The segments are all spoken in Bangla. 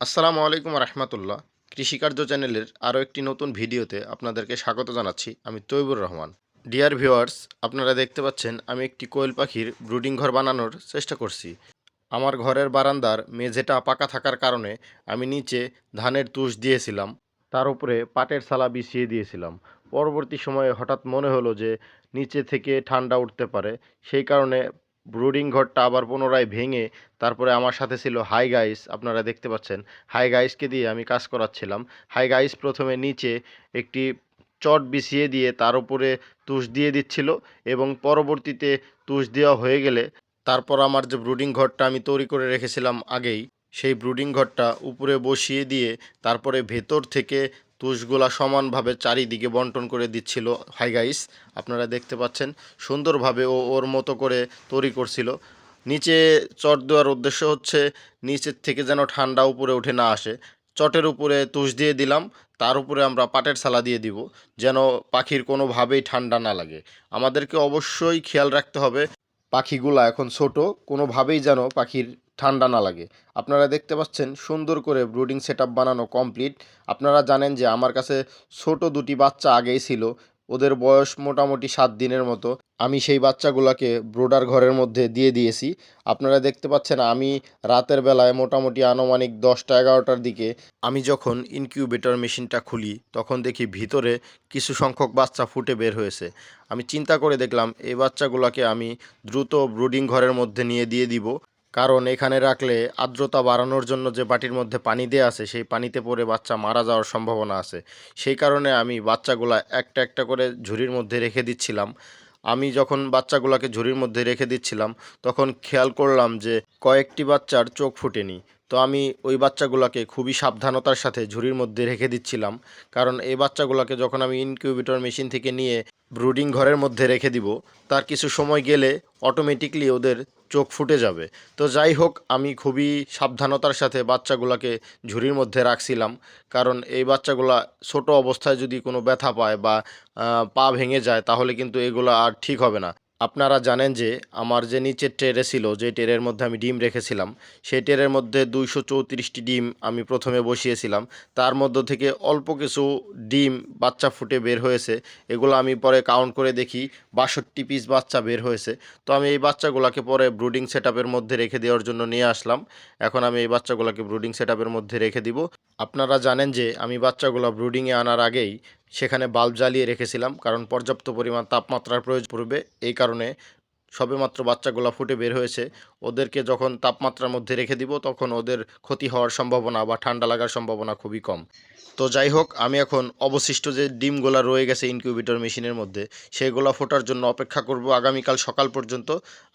আসসালামু আলাইকুম রহমতুল্লাহ। কৃষিকার্য চ্যানেলের আরও একটি নতুন ভিডিওতে আপনাদেরকে স্বাগত জানাচ্ছি। আমি তৈবুর রহমান। ডিয়ার ভিউয়ার্স, আপনারা দেখতে পাচ্ছেন আমি একটি কোয়েল পাখির ব্রুডিং ঘর বানানোর চেষ্টা করছি। আমার ঘরের বারান্দার মেঝেটা পাকা থাকার কারণে আমি নিচে ধানের তুষ দিয়েছিলাম, তার উপরে পাটের ছালা বিছিয়ে দিয়েছিলাম। পরবর্তী সময়ে হঠাৎ মনে হলো যে নিচে থেকে ঠান্ডা উঠতে পারে, সেই কারণে ব্রুডিং ঘরটা আবার পুনরায় ভেঙে তারপরে আমার সাথে ছিল হাই গাইস। আপনারা দেখতে পাচ্ছেন হাই গাইসকে দিয়ে আমি কাজ করাচ্ছিলাম। হাই গাইস প্রথমে নিচে একটি চট বিছিয়ে দিয়ে তার উপরে তুষ দিয়ে দিচ্ছিল এবং পরবর্তীতে তুষ দেওয়া হয়ে গেলে তারপর আমার যে ব্রুডিং ঘরটা আমি তৈরি করে রেখেছিলাম আগেই, সেই ব্রুডিং ঘরটা উপরে বসিয়ে দিয়ে তারপরে ভেতর থেকে তুষগুলা সমানভাবে চারিদিকে বন্টন করে দিচ্ছিল হাই গাইস। আপনারা দেখতে পাচ্ছেন সুন্দরভাবে ও ওর মতো করে তৈরি করছিল। নিচে চট দেওয়ার উদ্দেশ্য হচ্ছে নিচের থেকে যেন ঠান্ডা উপরে উঠে না আসে। চটের উপরে তুষ দিয়ে দিলাম, তার উপরে আমরা পাটের ছালা দিয়ে দিব, যেন পাখির কোনোভাবেই ঠান্ডা না লাগে। আমাদেরকে অবশ্যই খেয়াল রাখতে হবে পাখিগুলা এখন ছোট, কোনোভাবেই যেন পাখির ঠান্ডা না লাগে। আপনারা দেখতে পাচ্ছেন সুন্দর করে ব্রুডিং সেটআপ বানানো কমপ্লিট। আপনারা জানেন যে আমার কাছে ছোট দুটি বাচ্চা আগেই ছিল, ওদের বয়স মোটামুটি 7 দিনের মতো। আমি সেই বাচ্চাগুলোকে ব্রোডার ঘরের মধ্যে দিয়ে দিয়েছি। আপনারা দেখতে পাচ্ছেন আমি রাতের বেলায় মোটামুটি আনুমানিক 10টা 11টার দিকে আমি যখন ইনকিউবেটর মেশিনটা খুলি তখন দেখি ভিতরে কিছু সংখ্যক বাচ্চা ফুটে বের হয়েছে। আমি চিন্তা করে দেখলাম এই বাচ্চাগুলোকে আমি দ্রুত ব্রুডিং ঘরের মধ্যে নিয়ে দিয়ে দিব, কারণ এখানে রাখলে আর্দ্রতা বাড়ানোর জন্য যে বাটির মধ্যে পানি দেওয়া আছে সেই পানিতে পড়ে বাচ্চা মারা যাওয়ার সম্ভাবনা আছে। সেই কারণে আমি বাচ্চাগুলা একটা একটা করে ঝুড়ির মধ্যে রেখে দিচ্ছিলাম। আমি যখন বাচ্চাগুলোকে ঝুড়ির মধ্যে রেখে দিচ্ছিলাম তখন খেয়াল করলাম যে কয়েকটি বাচ্চার চোখ ফুটেনি। তো আমি ওই বাচ্চাগুলোকে খুবই সাবধানতার সাথে ঝুড়ির মধ্যে রেখে দিচ্ছিলাম, কারণ এই বাচ্চাগুলোকে যখন আমি ইনকিউবেটর মেশিন থেকে নিয়ে ব্রুডিং ঘরের মধ্যে রেখে দিব তার কিছু সময় গেলে অটোমেটিকলি ওদের চোখ ফুটে যাবে। তো যাই হোক, আমি খুবই সাবধানতার সাথে বাচ্চাগুলোকে ঝুড়ির মধ্যে রাখছিলাম, কারণ এই বাচ্চাগুলা ছোট অবস্থায় যদি কোনো ব্যথা পায় বা পা ভেঙে যায় তাহলে কিন্তু এগুলো আর ঠিক হবে না। আপনারা জানেন যে আমার যে নিচের ট্রে ছিল, যে ট্রের মধ্যে আমি ডিম রেখেছিলাম, সেই ট্রের মধ্যে 234টি ডিম আমি প্রথমে বসিয়েছিলাম। তার মধ্য থেকে অল্প কিছু ডিম বাচ্চা ফুটে বের হয়েছে। এগুলো আমি পরে কাউন্ট করে দেখি 62 পিস বাচ্চা বের হয়েছে। তো আমি এই বাচ্চাগুলোকে পরে ব্রুডিং সেটআপের মধ্যে রেখে দেওয়ার জন্য নিয়ে আসলাম। এখন আমি এই বাচ্চাগুলোকে ব্রুডিং সেটআপের মধ্যে রেখে দিব। আপনারা জানেন যে আমি বাচ্চাগুলো ব্রুডিংয়ে আনার আগেই সেখানে বাল্ব জ্বালিয়ে রেখেছিলাম, কারণ পর্যাপ্ত পরিমাণ তাপমাত্রার প্রয়োজন পড়বে। এই কারণে সবেমাত্র বাচ্চাগুলো ফুটে বের হয়েছে, ওদেরকে যখন তাপমাত্রার মধ্যে রেখে দিব তখন ওদের ক্ষতি হওয়ার সম্ভাবনা বা ঠান্ডা লাগার সম্ভাবনা খুবই কম। তো যাই হোক, আমি এখন অবশিষ্ট যে ডিমগুলো রয়ে গেছে ইনকিউবেটর মেশিনের মধ্যে সেগুলো ফোটার জন্য অপেক্ষা করব আগামীকাল সকাল পর্যন্ত।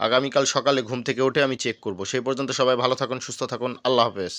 আগামীকাল সকালে ঘুম থেকে উঠে আমি চেক করব। সেই পর্যন্ত সবাই ভালো থাকুন, সুস্থ থাকুন। আল্লাহ হাফেজ।